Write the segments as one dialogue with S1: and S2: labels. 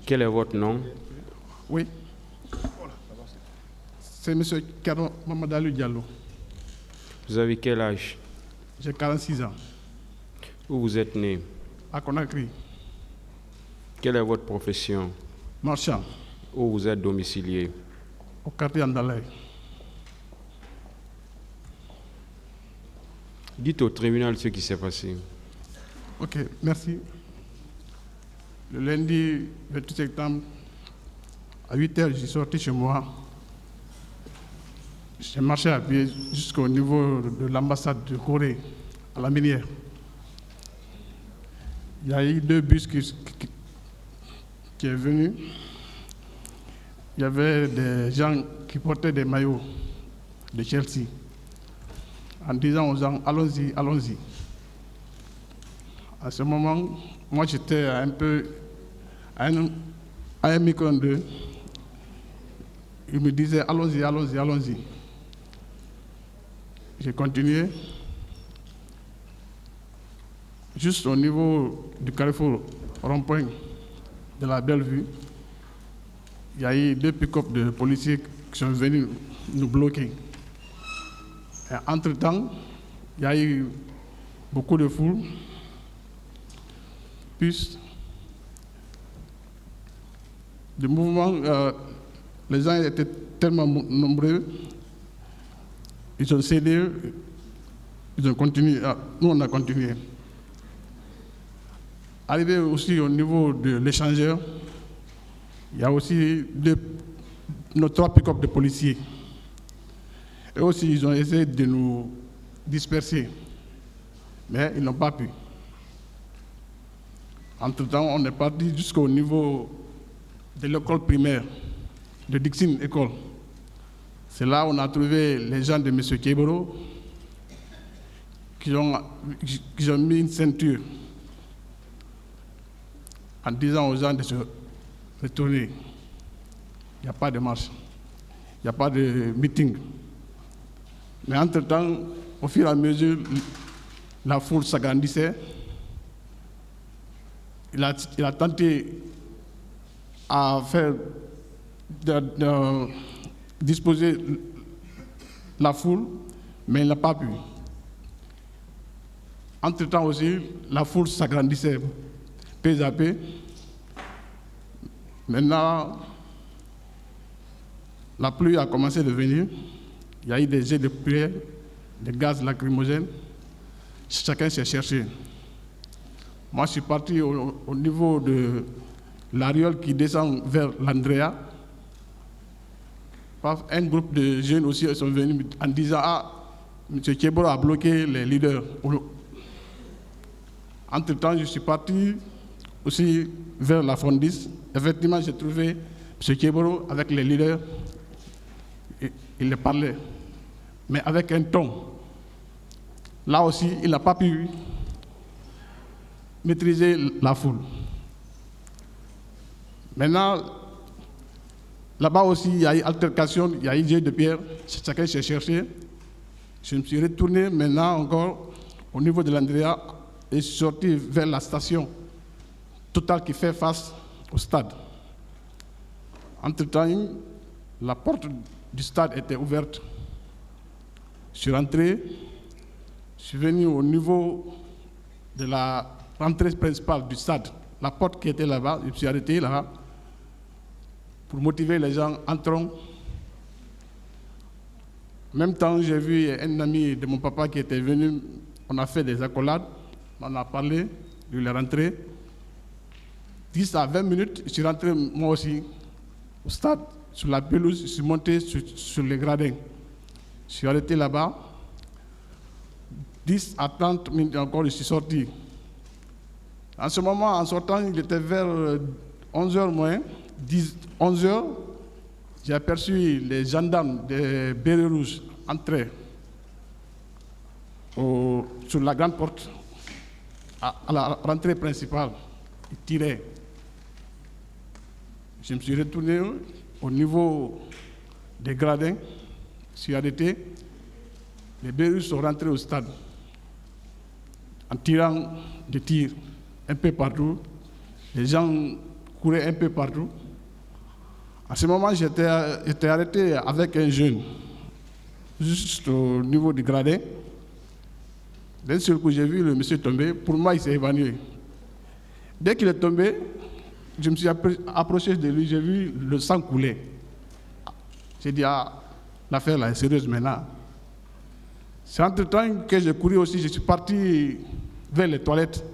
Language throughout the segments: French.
S1: Quel est votre nom?
S2: Oui. C'est M. Karon Mamadalou Diallo.
S1: Vous avez quel âge?
S2: J'ai 46 ans.
S1: Où vous êtes né?
S2: À Conakry.
S1: Quelle est votre profession?
S2: Marchand.
S1: Où vous êtes domicilié?
S2: Au quartier Andalay.
S1: Dites au tribunal ce qui s'est passé.
S2: Ok, merci. Le lundi 28 septembre, à 8h, je suis sorti chez moi. J'ai marché à pied jusqu'au niveau de l'ambassade de Corée, à la minière. Il y a eu 2 bus qui sont venus. Il y avait des gens qui portaient des maillots de Chelsea, en disant aux gens, allons-y, allons-y. À ce moment, moi j'étais un peu à un micro d'eux. Ils me disaient, allons-y, allons-y, allons-y. J'ai continué. Juste au niveau du carrefour rond-point de la Bellevue, il y a eu 2 pick-up de policiers qui sont venus nous bloquer. Et entre-temps, il y a eu beaucoup de foule. Puis, le mouvement, les gens étaient tellement nombreux, ils ont cédé, ils ont continué, nous on a continué. Arrivé aussi au niveau de l'échangeur, il y a aussi nos 3 pick-up de policiers. Et aussi, ils ont essayé de nous disperser, mais ils n'ont pas pu. Entre-temps, on est parti jusqu'au niveau de l'école primaire, de Dixine École. C'est là où on a trouvé les gens de M. Keboro qui ont mis une ceinture en disant aux gens de se retourner. Il n'y a pas de marche, il n'y a pas de meeting. Mais entre-temps, au fur et à mesure, la foule s'agrandissait. Il a tenté à faire de disposer la foule, mais il n'a pas pu. Entre-temps aussi, la foule s'agrandissait peu à peu. Maintenant, la pluie a commencé de venir. Il y a eu des jets de pluie, des gaz lacrymogènes. Chacun s'est cherché. Moi, je suis parti au niveau de l'Ariole qui descend vers l'Andrea. Un groupe de jeunes aussi sont venus en disant « Ah, M. Keboro a bloqué les leaders ». Entre-temps, je suis parti aussi vers la Fondis. Effectivement, j'ai trouvé M. Keboro avec les leaders. Il les parlait, mais avec un ton. Là aussi, il n'a pas pu maîtriser la foule. Maintenant, là-bas aussi, il y a eu altercation, il y a eu jet de pierre, chacun s'est cherché. Je me suis retourné maintenant encore au niveau de l'Andrea et je suis sorti vers la station Total qui fait face au stade. Entre-temps, la porte du stade était ouverte. Je suis rentré, je suis venu au niveau de la rentrée principale du stade, la porte qui était là-bas, je me suis arrêté là pour motiver les gens, entrons. En même temps, j'ai vu un ami de mon papa qui était venu, on a fait des accolades, on a parlé de la rentrée. 10 à 20 minutes, je suis rentré moi aussi au stade, sur la pelouse, je suis monté sur les gradins. Je suis arrêté là-bas. 10 à 30 minutes encore, je suis sorti. En ce moment, en sortant, il était vers 11h moins, 11h, j'ai aperçu les gendarmes des bérets rouges entrer sur la grande porte, à la rentrée principale. Ils tiraient. Je me suis retourné au niveau des gradins, je suis arrêté. Les bérets rouges sont rentrés au stade en tirant des tirs un peu partout. Les gens courais un peu partout. À ce moment, j'étais arrêté avec un jeune, juste au niveau du gradin. D'un seul coup, j'ai vu le monsieur tomber. Pour moi, il s'est évanoui. Dès qu'il est tombé, je me suis approché de lui, j'ai vu le sang couler. J'ai dit, ah, l'affaire là est sérieuse maintenant. C'est entre-temps que j'ai couru aussi, je suis parti vers les toilettes.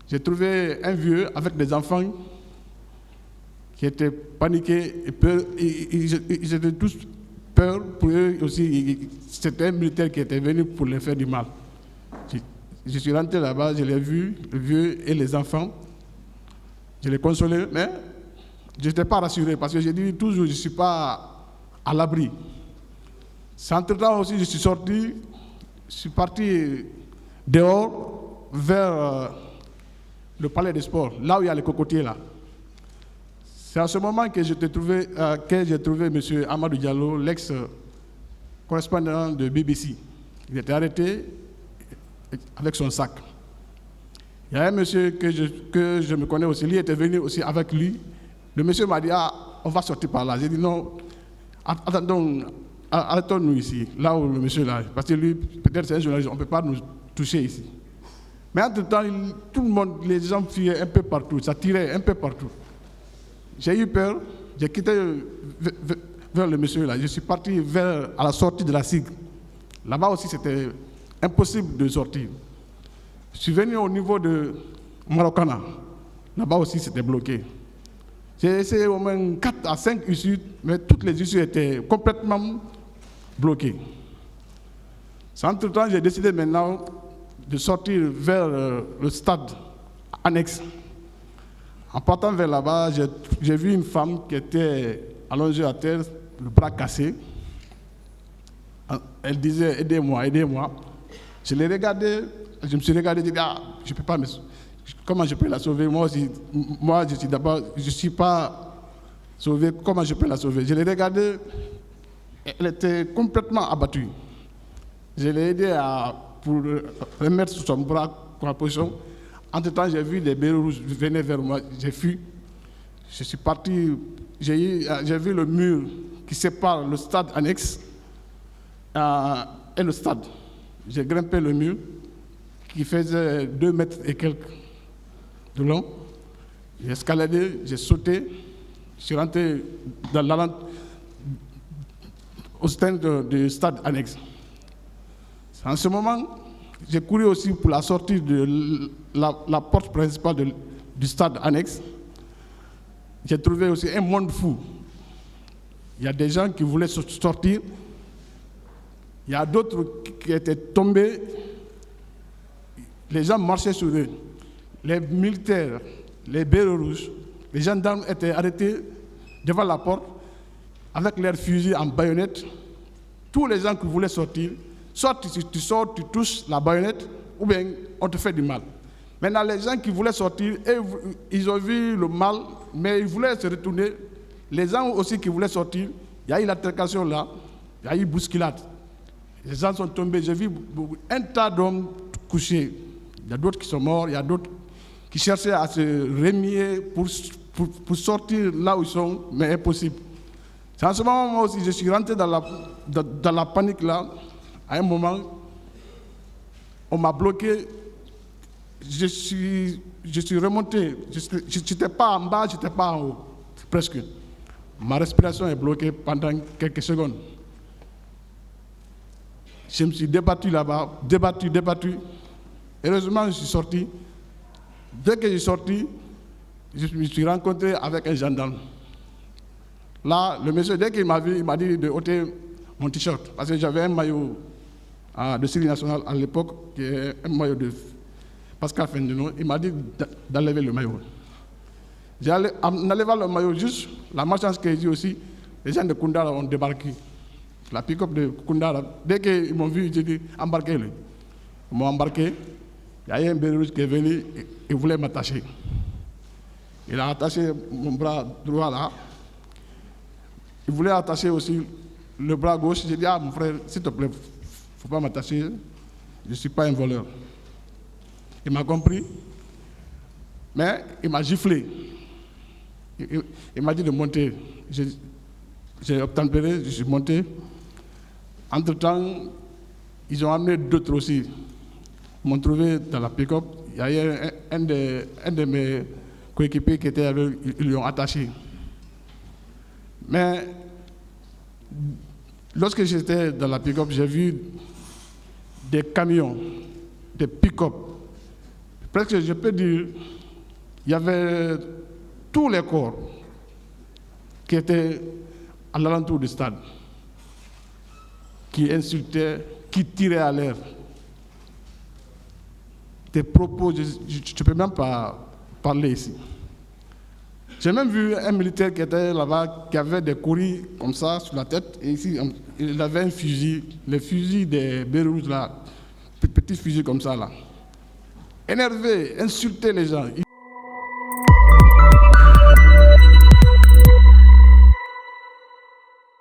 S2: J'ai trouvé un vieux avec des enfants qui étaient paniqués et peur. Ils étaient tous peur pour eux aussi. C'était un militaire qui était venu pour les faire du mal. Je suis rentré là-bas, je l'ai vu, le vieux et les enfants. Je les consolais, mais je n'étais pas rassuré parce que j'ai dit toujours, je ne suis pas à l'abri. C'est entre-temps aussi, je suis sorti, je suis parti dehors vers le palais des sports, là où il y a les cocotiers là. C'est à ce moment que j'ai trouvé M. Amadou Diallo, l'ex-correspondant de BBC. Il était arrêté avec son sac. Il y a un monsieur que je me connais aussi, lui était venu aussi avec lui. Le monsieur m'a dit, ah, on va sortir par là. J'ai dit, non, arrêtons-nous ici, là où le monsieur là, parce que lui, peut-être c'est un journaliste, on ne peut pas nous toucher ici. Mais entre-temps, tout le monde, les gens fuyaient un peu partout, ça tirait un peu partout. J'ai eu peur, j'ai quitté vers le monsieur là, je suis parti à la sortie de la SIG. Là-bas aussi, c'était impossible de sortir. Je suis venu au niveau de Marokana. Là-bas aussi, c'était bloqué. J'ai essayé au moins 4 à 5 issues, mais toutes les issues étaient complètement bloquées. Entre-temps, j'ai décidé maintenant de sortir vers le stade annexe. En partant vers là-bas, j'ai vu une femme qui était allongée à terre, le bras cassé. Elle disait, aidez-moi, aidez-moi. Je l'ai regardé, je me suis regardé, j'ai dit, ah, je ne peux pas, comment je peux la sauver? Moi, je ne suis pas sauvé, comment je peux la sauver? Je l'ai regardé, elle était complètement abattue. Je l'ai aidé pour remettre sur son bras en position. Entre-temps, j'ai vu des bérets rouges venir vers moi, j'ai fui. Je suis parti, j'ai vu le mur qui sépare le stade annexe et le stade. J'ai grimpé le mur qui faisait 2 mètres et quelques de long. J'ai escaladé, j'ai sauté, je suis rentré au stand du stade annexe. En ce moment, j'ai couru aussi pour la sortie de la porte principale du stade annexe. J'ai trouvé aussi un monde fou. Il y a des gens qui voulaient sortir. Il y a d'autres qui étaient tombés. Les gens marchaient sur eux. Les militaires, les bérets rouges, les gendarmes étaient arrêtés devant la porte avec leurs fusils en baïonnette. Tous les gens qui voulaient sortir, soit tu sors, tu touches la baïonnette, ou bien on te fait du mal. Maintenant, les gens qui voulaient sortir, ils ont vu le mal, mais ils voulaient se retourner. Les gens aussi qui voulaient sortir, il y a eu l'altercation là, il y a eu bousculade. Les gens sont tombés, j'ai vu un tas d'hommes couchés. Il y a d'autres qui sont morts, il y a d'autres qui cherchaient à se remuer pour sortir là où ils sont, mais impossible. C'est en ce moment moi aussi, je suis rentré dans la panique là. À un moment, on m'a bloqué. Je suis remonté. Je n'étais pas en bas, je n'étais pas en haut, presque. Ma respiration est bloquée pendant quelques secondes. Je me suis débattu là-bas, débattu. Heureusement, je suis sorti. Dès que je suis sorti, je me suis rencontré avec un gendarme. Là, le monsieur, dès qu'il m'a vu, il m'a dit de ôter mon t-shirt. Parce que j'avais un maillot de Syrie nationale à l'époque, qui est un maillot de Pascal Fendeno. Il m'a dit d'enlever le maillot. En enlevant le maillot, juste la malchance que j'ai dit aussi, les gens de Koundara ont débarqué. La pick-up de Koundara, dès qu'ils m'ont vu, j'ai dit embarquez-le. Ils m'ont embarqué. Il y a un béret rouge qui est venu, il voulait m'attacher. Il a attaché mon bras droit là. Il voulait attacher aussi le bras gauche. J'ai dit, ah mon frère, s'il te plaît, il ne faut pas m'attacher. Je ne suis pas un voleur. Il m'a compris. Mais il m'a giflé. Il m'a dit de monter. J'ai obtempéré, je suis monté. Entre-temps, ils ont amené d'autres aussi. Ils m'ont trouvé dans la pick-up. Il y a eu un de mes coéquipiers qui était avec eux, ils l'ont attaché. Mais lorsque j'étais dans la pick-up, j'ai vu des camions, des pick-up. Presque, je peux dire, il y avait tous les corps qui étaient à l'alentour du stade, qui insultaient, qui tiraient à l'air. Des propos, je ne peux même pas parler ici. J'ai même vu un militaire qui était là-bas, qui avait des courriers comme ça sur la tête, et ici, il avait un fusil, les fusils des Beyrouth là, petits fusils comme ça là. Énervé, insulter les gens.